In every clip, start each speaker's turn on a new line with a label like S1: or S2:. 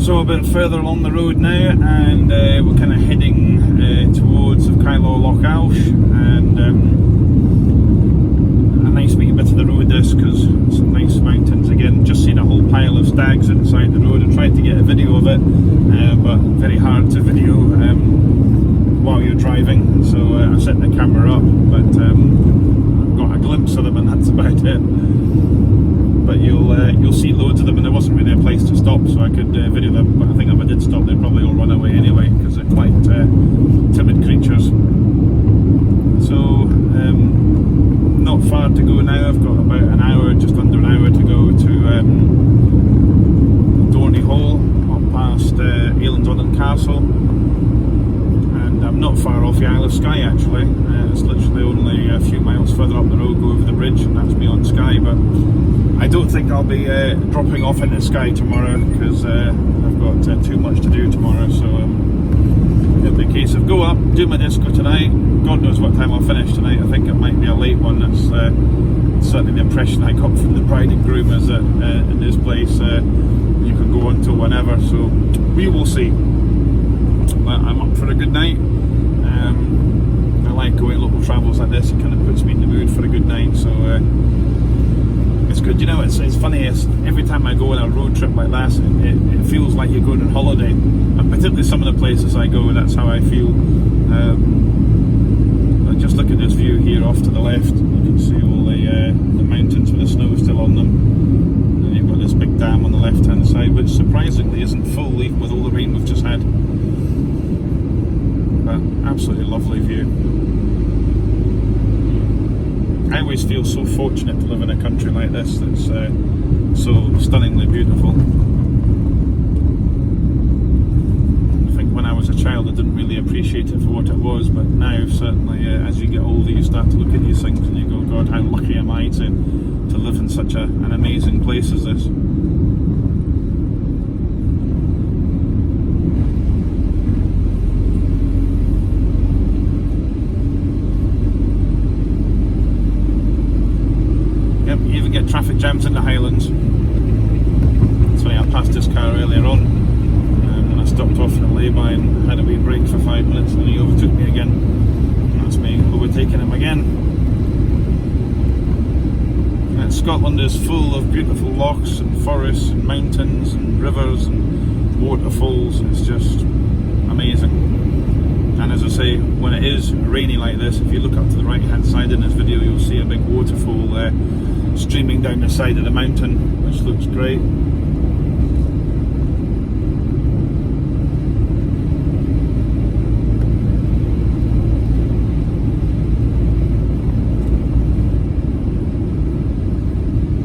S1: So a bit further along the road now, and we're kind of heading towards Kylo Loch Alsh, and a nice wee bit of the road this, because some nice mountains again. Just seen a whole pile of stags inside the road. I tried to get a video of it, but very hard to video while you're driving, so I set the camera up, but I've got a glimpse of them and that's about it. But you'll see loads of them, and there wasn't really a place to stop, so I could video them. But I think if I did stop, they'd probably all run away anyway, because they're quite timid creatures. So not far to go now. I've got about an hour, just under an hour to go to Dornie Hole, up past Eilean Castle, and I'm not far off the Isle of Skye actually. It's literally only a few miles further up the road, go over the bridge, and that's me on Skye. But I don't think I'll be dropping off into Skye tomorrow, because I've got too much to do tomorrow. So it'll be a case of go up, do my disco tonight. God knows what time I'll finish tonight. I think it might be a late one. That's certainly the impression I got from the bride and groom, is that in this place you can go on till whenever. So we will see. But I'm up for a good night. I like going local travels like this. It kind of puts me in the mood for a good night. So it's good, you know. It's funny. Every time I go on a road trip like that, it feels like you're going on holiday. And particularly some of the places I go, that's how I feel. Just look at this view here off to the left. You can see all the mountains with the snow still on them. And you've got this big dam on the left-hand side, which surprisingly isn't full, even with all the rain we've just had. But absolutely lovely view. I always feel so fortunate to live in a country like this that's so stunningly beautiful. I think when I was a child I didn't really appreciate it for what it was, but now certainly as you get older you start to look at these things and you go, God, how lucky am I to live in such an amazing place as this. You even get traffic jams in the Highlands. It's funny, I passed this car earlier on and I stopped off in a lay-by and had a wee break for 5 minutes, and then he overtook me again, and that's me overtaking him again. And Scotland is full of beautiful lochs and forests and mountains and rivers and waterfalls. It's just amazing. And as I say, when it is rainy like this, if you look up to the right hand side in this video, you'll see a big waterfall streaming down the side of the mountain, which looks great.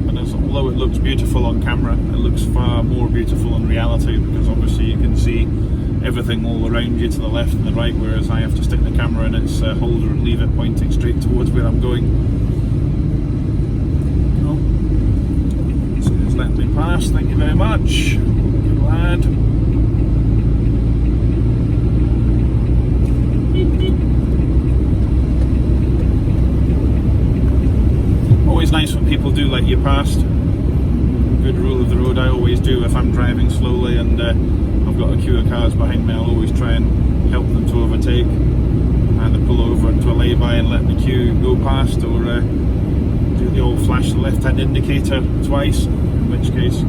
S1: And although it looks beautiful on camera, it looks far more beautiful in reality, because obviously you can see everything all around you to the left and the right, whereas I have to stick the camera in its holder and leave it pointing straight towards where I'm going. Let me pass, thank you very much. Good lad. Always nice when people do let you pass. Good rule of the road, I always do. If I'm driving slowly and I've got a queue of cars behind me, I'll always try and help them to overtake, either pull over into a lay-by and let the queue go past, or do the old flash the left-hand indicator twice, in which case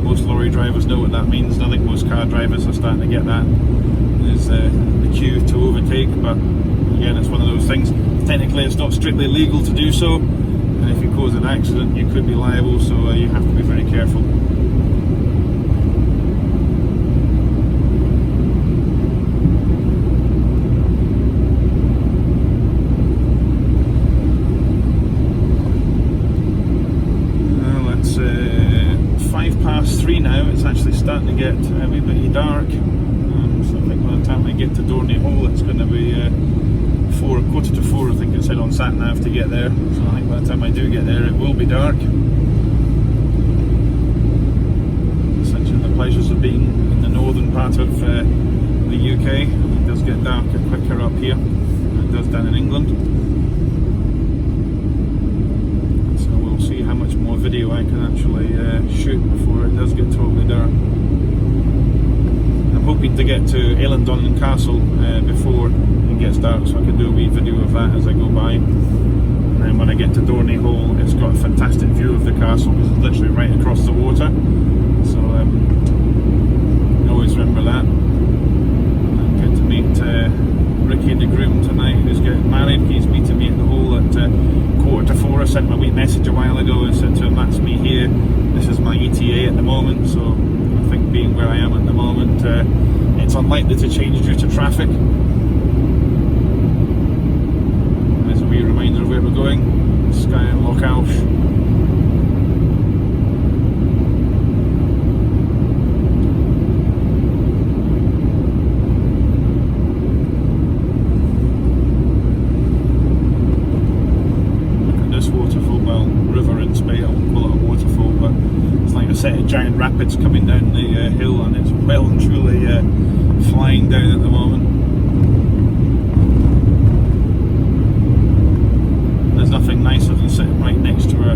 S1: most lorry drivers know what that means, and I think most car drivers are starting to get that. There's the queue to overtake, but again, it's one of those things. Technically it's not strictly legal to do so, and if you cause an accident you could be liable, so you have to be very careful. It's 3 now. It's actually starting to get a wee bit dark, so I think by the time I get to Dornie Hole it's going to be quarter to 4, I think it said on sat nav to get there, so I think by the time I do get there it will be dark. Essentially the pleasures of being in the northern part of the UK. It does get darker quicker up here than it does down in England. See how much more video I can actually shoot before it does get totally dark. to get to Dornie Castle before it gets dark, so I can do a wee video of that as I go by. And then when I get to Dornie Hall, it's got a fantastic view of the castle because it's literally right across the water. So I always remember that. I get to meet Ricky, the groom, tonight, who's getting married. He's meeting me at the Hall at 3:45. I sent him a wee message a while ago and said to him, that's me here. This is my ETA at the moment, so I think being where I am at the moment, it's unlikely to change due to traffic. There's a wee reminder of where we're going, Skye and Loch Alsh. Set of giant rapids coming down the hill, and it's well and truly flying down at the moment. There's nothing nicer than sitting right next to a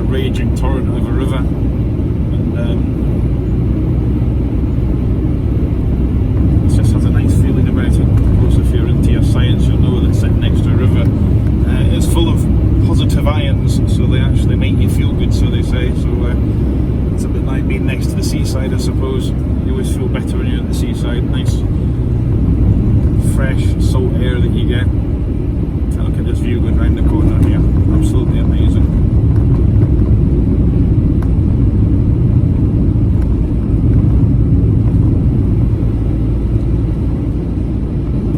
S1: raging torrent of a river, and it just has a nice feeling about it. Of course, if you're into your science, you'll know that sitting next to a river is full of positive ions, so they actually make you feel good, so they say. So it's a bit like being next to the seaside, I suppose. You always feel better when you're at the seaside. Nice, fresh, salt air that you get. And look at this view going round the corner here. Absolutely amazing.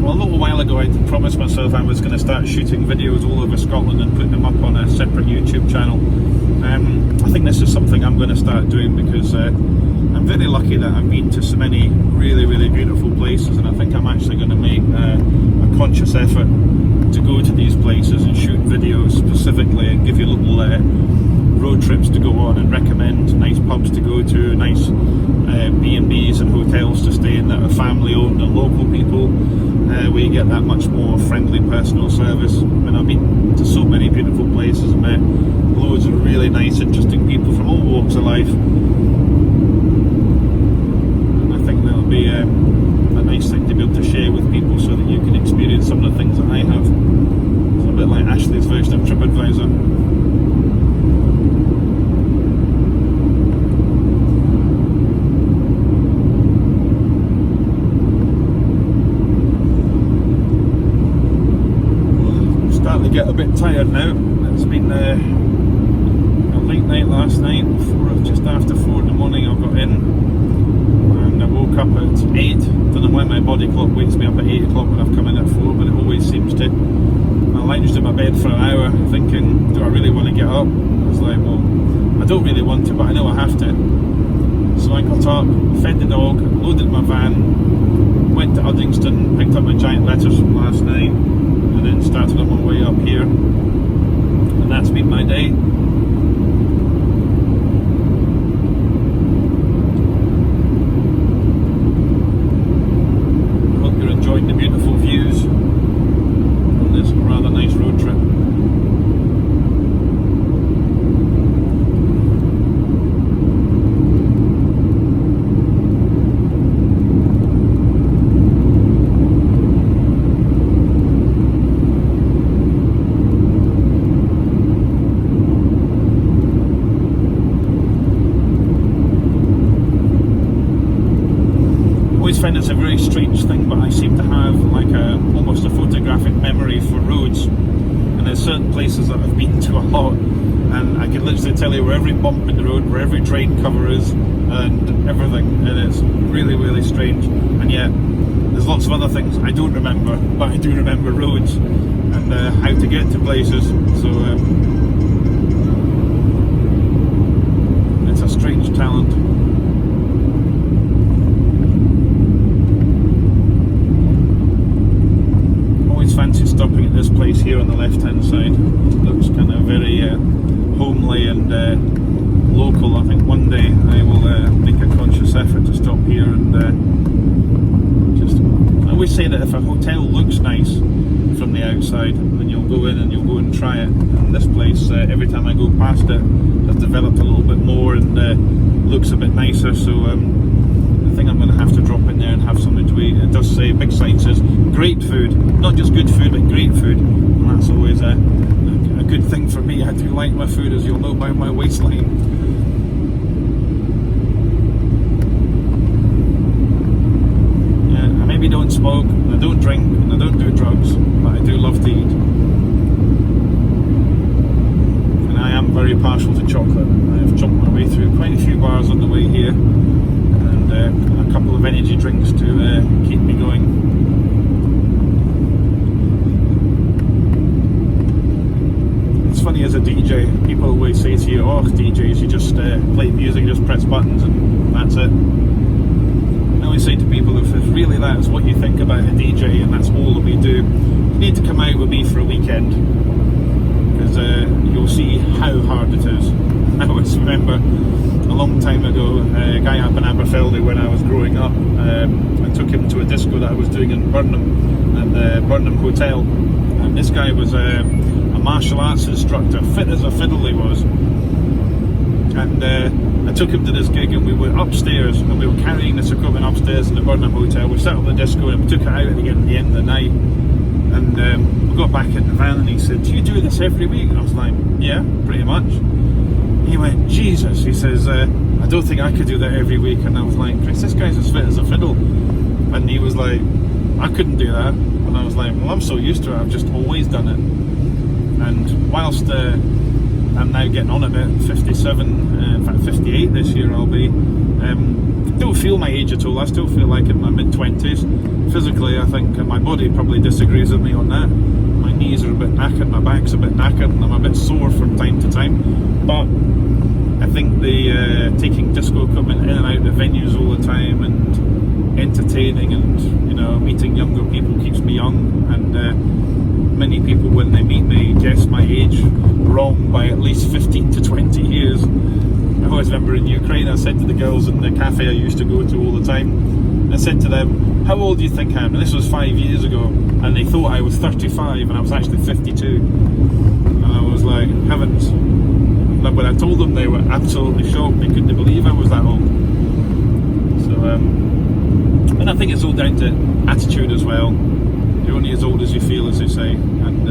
S1: Well, a little while ago I promised myself I was going to start shooting videos all over Scotland and putting them up on a separate YouTube channel. I think this is something I'm going to start doing because I'm very lucky that I've been to so many really, really beautiful places, and I think I'm actually going to make a conscious effort to go to these places and shoot videos specifically and give you little road trips to go on and recommend nice pubs to go to, nice B&Bs and hotels to stay in that are family owned and local people, where you get that much more friendly personal service. I mean, I've been to so many beautiful places and met loads of really nice, interesting people from all walks of life, and I think that'll be a nice thing to be able to share with people so that you can experience some of the things that I have. It's a bit like Ashley's version of TripAdvisor. To get a bit tired now. It's been a late night last night. Just after 4 in the morning I got in, and I woke up at 8. Don't know why my body clock wakes me up at 8 o'clock when I've come in at 4, but it always seems to. I lounged in my bed for an hour thinking, do I really want to get up? I was like, well, I don't really want to, but I know I have to. So I got up, fed the dog, loaded my van, went to Uddingston, picked up my giant letters from last night, and then started on my way up here, and that's been my day. I hope you're enjoying the beautiful views on this rather nice road trip. I find it's a very strange thing, but I seem to have like almost a photographic memory for roads, and there's certain places that I've been to a lot, and I can literally tell you where every bump in the road, where every drain cover is, and everything, and it's really, really strange. And yet there's lots of other things I don't remember, but I do remember roads and how to get to places. So it's a strange talent. Fancy stopping at this place here on the left hand side. It looks kind of very homely and local. I think one day I will make a conscious effort to stop here and just. I always say that if a hotel looks nice from the outside, then you'll go in and you'll go and try it. And this place, every time I go past it, has developed a little bit more and looks a bit nicer. So I think I'm I'm going to have to drop in there and have something to eat. It does say, big sign says, great food. Not just good food, but great food. And that's always a good thing for me. I do like my food, as you'll know by my waistline. Yeah, I maybe don't smoke, and I don't drink, and I don't do drugs, but I do love to eat. And I am very partial to chocolate. I've jumped my way through quite a few bars on the way here, and a couple of energy drinks to keep me going. It's funny, as a DJ, people always say to you, oh, DJs, you just play music, you just press buttons and that's it. I always say to people, if really that's what you think about a DJ and that's all that we do, you need to come out with me for a weekend, because you'll see how hard it is. I always remember a long time ago, a guy up in Aberfeldy when I was growing up, I took him to a disco that I was doing in Burnham, at the Burnham Hotel, and this guy was a martial arts instructor, fit as a fiddle he was, and I took him to this gig, and we were upstairs and we were carrying this equipment upstairs in the Burnham Hotel. We set up the disco and we took it out at the end of the night, and we got back in the van and he said, do you do this every week? And I was like, yeah, pretty much. He went, Jesus, he says, I don't think I could do that every week. And I was like, Chris, this guy's as fit as a fiddle. And he was like, I couldn't do that. And I was like, well, I'm so used to it, I've just always done it. And whilst I'm now getting on a bit, 57, in fact 58 this year I'll be, don't feel my age at all. I still feel like in my mid-20s. Physically, I think my body probably disagrees with me on that. My knees are a bit knackered, my back's a bit knackered, and I'm a bit sore from time to time. But I think the taking disco equipment in and out of venues all the time and entertaining and, you know, meeting younger people keeps me young. And many people, when they meet me, guess my age wrong by at least 15 to 20 years. I always remember in Ukraine, I said to the girls in the cafe I used to go to all the time, I said to them, how old do you think I am? And this was 5 years ago, and they thought I was 35 and I was actually 52. And I was like, heavens. But when I told them, they were absolutely shocked. They couldn't believe I was that old. So, and I think it's all down to attitude as well. You're only as old as you feel, as they say. And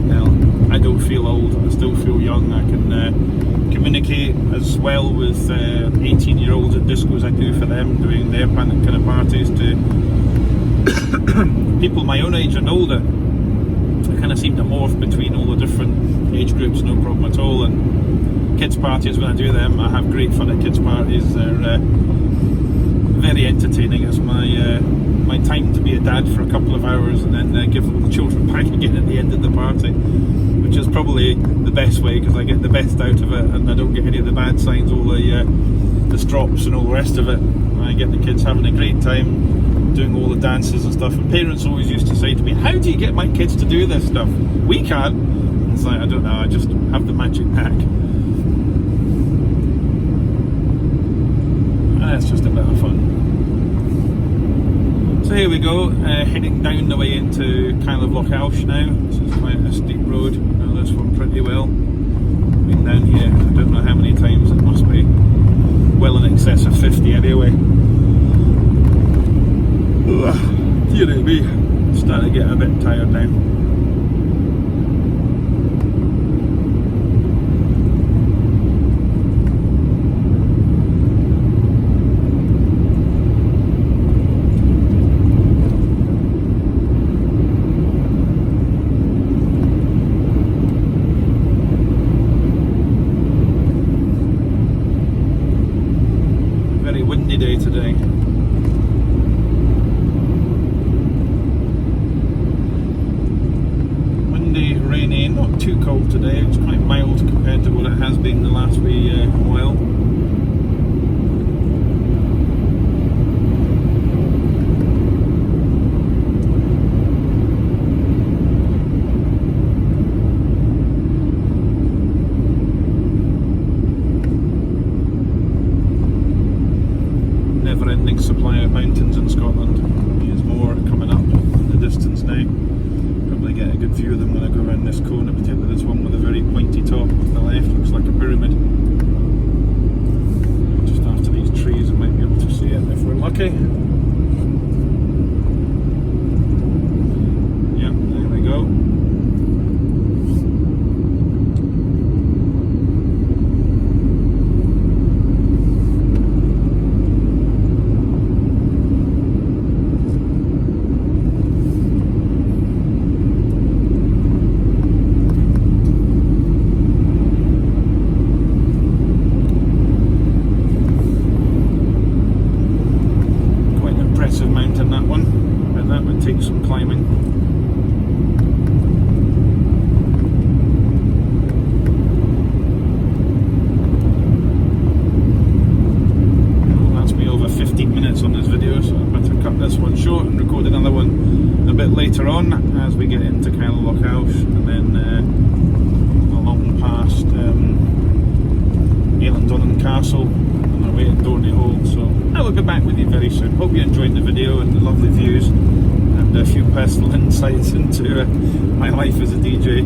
S1: well, I don't feel old. I still feel young. I can communicate as well with 18-year-olds at discos as I do for them, doing their kind of parties, to people my own age and older. I kind of seem to morph between all the different age groups, no problem at all. And kids parties, when I do them, I have great fun at kids parties. They're very entertaining. It's my time to be a dad for a couple of hours and then give all the children back again at the end of the party, which is probably the best way, because I get the best out of it and I don't get any of the bad signs, all the strops and all the rest of it. I get the kids having a great time doing all the dances and stuff, and parents always used to say to me, how do you get my kids to do this stuff? We can. It's like, I don't know, I just have the magic pack. And it's just a bit of fun. So here we go, heading down the way into kind of Lochaush now. This is quite a steep road. I know this one pretty well. Been down here, I don't know how many times, it must be well in excess of 50 anyway. Dear me, starting to get a bit tired now. Very windy day today. Rainy, not too cold today. It's quite mild compared to what it has been the last wee while. Never-ending supply of mountains in Scotland. There's more coming up in the distance now. Probably get a good view of them when I go around this corner, particularly this one with a very pointy top on the left, looks like a pyramid. Just after these trees I might be able to see it if we're lucky. lucky. Yep, there we go. Mountain, that one, but that would take some climbing. Well, that's me over 15 minutes on this video, so I better cut this one short and record another one a bit later on as we get into kind of Lochhouse and then along past Donnie Castle on our way to Dornie Hole. So I will be back with you very soon. Hope you enjoyed the video and the lovely views and a few personal insights into my life as a DJ.